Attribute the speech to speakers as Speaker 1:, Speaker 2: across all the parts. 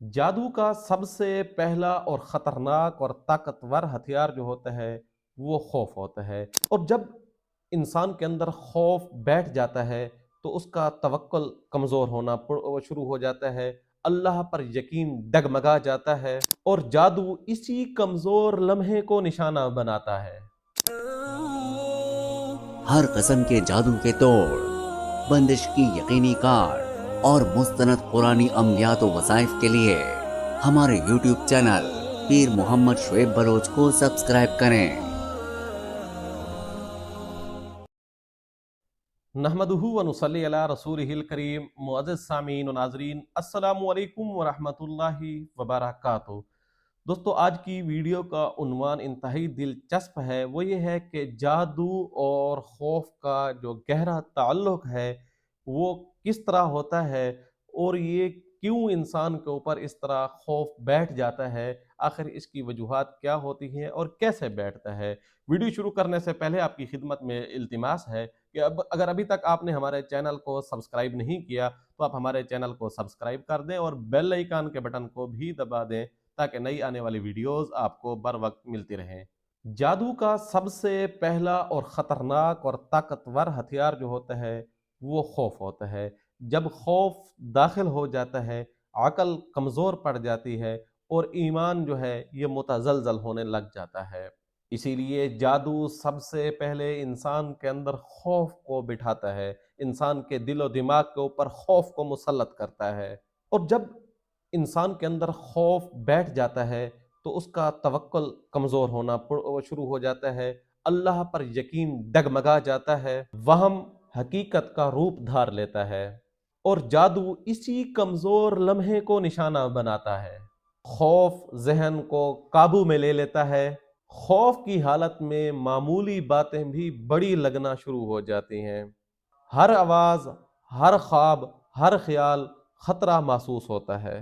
Speaker 1: جادو کا سب سے پہلا اور خطرناک اور طاقتور ہتھیار جو ہوتا ہے وہ خوف ہوتا ہے، اور جب انسان کے اندر خوف بیٹھ جاتا ہے تو اس کا توکل کمزور ہونا شروع ہو جاتا ہے، اللہ پر یقین ڈگمگا جاتا ہے، اور جادو اسی کمزور لمحے کو نشانہ بناتا ہے۔
Speaker 2: ہر قسم کے جادو کے توڑ، بندش کی یقینی کار اور مستند قرآنی عملیات و وظائف کے لیے ہمارے یوٹیوب چینل پیر محمد شعیب بلوچ کو سبسکرائب کریں۔
Speaker 1: نحمدہ ونصلی علی رسولہ الکریم۔ معزز سامعین و ناظرین، السلام علیکم ورحمۃ اللہ وبرکاتہ۔ دوستو، آج کی ویڈیو کا عنوان انتہائی دلچسپ ہے، وہ یہ ہے کہ جادو اور خوف کا جو گہرا تعلق ہے وہ کس طرح ہوتا ہے، اور یہ کیوں انسان کے اوپر اس طرح خوف بیٹھ جاتا ہے، آخر اس کی وجوہات کیا ہوتی ہیں اور کیسے بیٹھتا ہے۔ ویڈیو شروع کرنے سے پہلے آپ کی خدمت میں التماس ہے کہ اگر ابھی تک آپ نے ہمارے چینل کو سبسکرائب نہیں کیا تو آپ ہمارے چینل کو سبسکرائب کر دیں اور بیل آئیکن کے بٹن کو بھی دبا دیں تاکہ نئی آنے والی ویڈیوز آپ کو بر وقت ملتی رہیں۔ جادو کا سب سے پہلا اور خطرناک اور طاقتور ہتھیار جو ہوتا ہے وہ خوف ہوتا ہے۔ جب خوف داخل ہو جاتا ہے، عقل کمزور پڑ جاتی ہے اور ایمان جو ہے یہ متزلزل ہونے لگ جاتا ہے۔ اسی لیے جادو سب سے پہلے انسان کے اندر خوف کو بٹھاتا ہے، انسان کے دل و دماغ کے اوپر خوف کو مسلط کرتا ہے، اور جب انسان کے اندر خوف بیٹھ جاتا ہے تو اس کا توکل کمزور ہونا شروع ہو جاتا ہے، اللہ پر یقین ڈگمگا جاتا ہے، وہم حقیقت کا روپ دھار لیتا ہے، اور جادو اسی کمزور لمحے کو نشانہ بناتا ہے۔ خوف ذہن کو قابو میں لے لیتا ہے، خوف کی حالت میں معمولی باتیں بھی بڑی لگنا شروع ہو جاتی ہیں، ہر آواز، ہر خواب، ہر خیال خطرہ محسوس ہوتا ہے،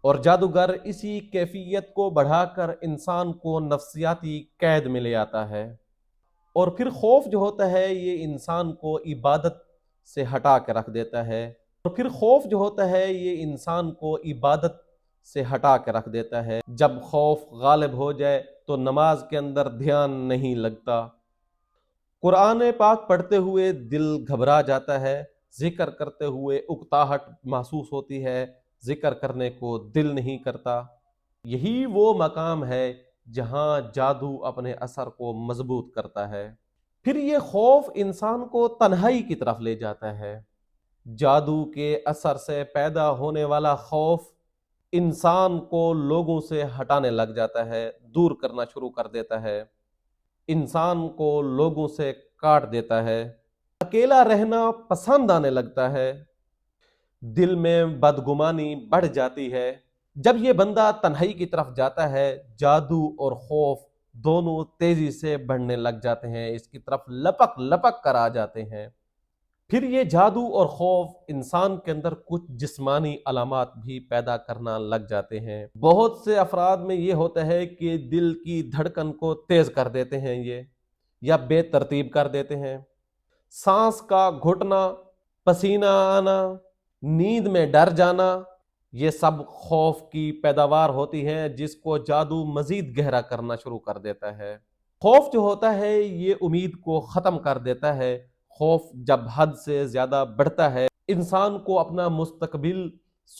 Speaker 1: اور جادوگر اسی کیفیت کو بڑھا کر انسان کو نفسیاتی قید میں لے آتا ہے، اور پھر خوف جو ہوتا ہے یہ انسان کو عبادت سے ہٹا کے رکھ دیتا ہے، اور پھر خوف جو ہوتا ہے یہ انسان کو عبادت سے ہٹا کے رکھ دیتا ہے۔ جب خوف غالب ہو جائے تو نماز کے اندر دھیان نہیں لگتا، قرآن پاک پڑھتے ہوئے دل گھبرا جاتا ہے، ذکر کرتے ہوئے اکتاہٹ محسوس ہوتی ہے، ذکر کرنے کو دل نہیں کرتا۔ یہی وہ مقام ہے جہاں جادو اپنے اثر کو مضبوط کرتا ہے۔ پھر یہ خوف انسان کو تنہائی کی طرف لے جاتا ہے۔ جادو کے اثر سے پیدا ہونے والا خوف انسان کو لوگوں سے ہٹانے لگ جاتا ہے، دور کرنا شروع کر دیتا ہے، انسان کو لوگوں سے کاٹ دیتا ہے، اکیلا رہنا پسند آنے لگتا ہے، دل میں بدگمانی بڑھ جاتی ہے۔ جب یہ بندہ تنہائی کی طرف جاتا ہے، جادو اور خوف دونوں تیزی سے بڑھنے لگ جاتے ہیں، اس کی طرف لپک لپک کر آ جاتے ہیں۔ پھر یہ جادو اور خوف انسان کے اندر کچھ جسمانی علامات بھی پیدا کرنا لگ جاتے ہیں۔ بہت سے افراد میں یہ ہوتا ہے کہ دل کی دھڑکن کو تیز کر دیتے ہیں یہ، یا بے ترتیب کر دیتے ہیں، سانس کا گھٹنا، پسینہ آنا، نیند میں ڈر جانا، یہ سب خوف کی پیداوار ہوتی ہے جس کو جادو مزید گہرا کرنا شروع کر دیتا ہے۔ خوف جو ہوتا ہے یہ امید کو ختم کر دیتا ہے۔ خوف جب حد سے زیادہ بڑھتا ہے انسان کو اپنا مستقبل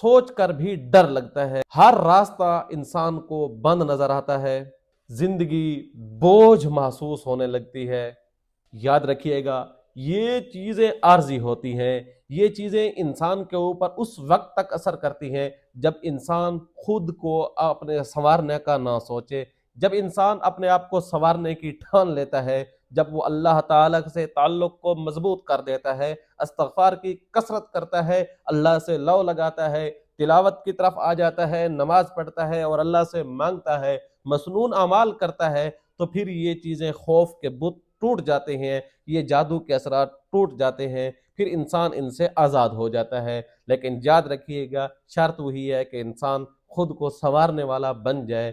Speaker 1: سوچ کر بھی ڈر لگتا ہے، ہر راستہ انسان کو بند نظر آتا ہے، زندگی بوجھ محسوس ہونے لگتی ہے۔ یاد رکھیے گا، یہ چیزیں عارضی ہوتی ہیں، یہ چیزیں انسان کے اوپر اس وقت تک اثر کرتی ہیں جب انسان خود کو اپنے سنوارنے کا نہ سوچے، جب انسان اپنے آپ کو سنوارنے کی ٹھان لیتا ہے، جب وہ اللہ تعالیٰ سے تعلق کو مضبوط کر دیتا ہے، استغفار کی کثرت کرتا ہے، اللہ سے لو لگاتا ہے، تلاوت کی طرف آ جاتا ہے، نماز پڑھتا ہے اور اللہ سے مانگتا ہے، مسنون اعمال کرتا ہے، تو پھر یہ چیزیں خوف کے بت ٹوٹ جاتے ہیں، یہ جادو کے اثرات ٹوٹ جاتے ہیں، پھر انسان ان سے آزاد ہو جاتا ہے۔ لیکن یاد رکھیے گا، شرط وہی ہے کہ انسان خود کو سنوارنے والا بن جائے،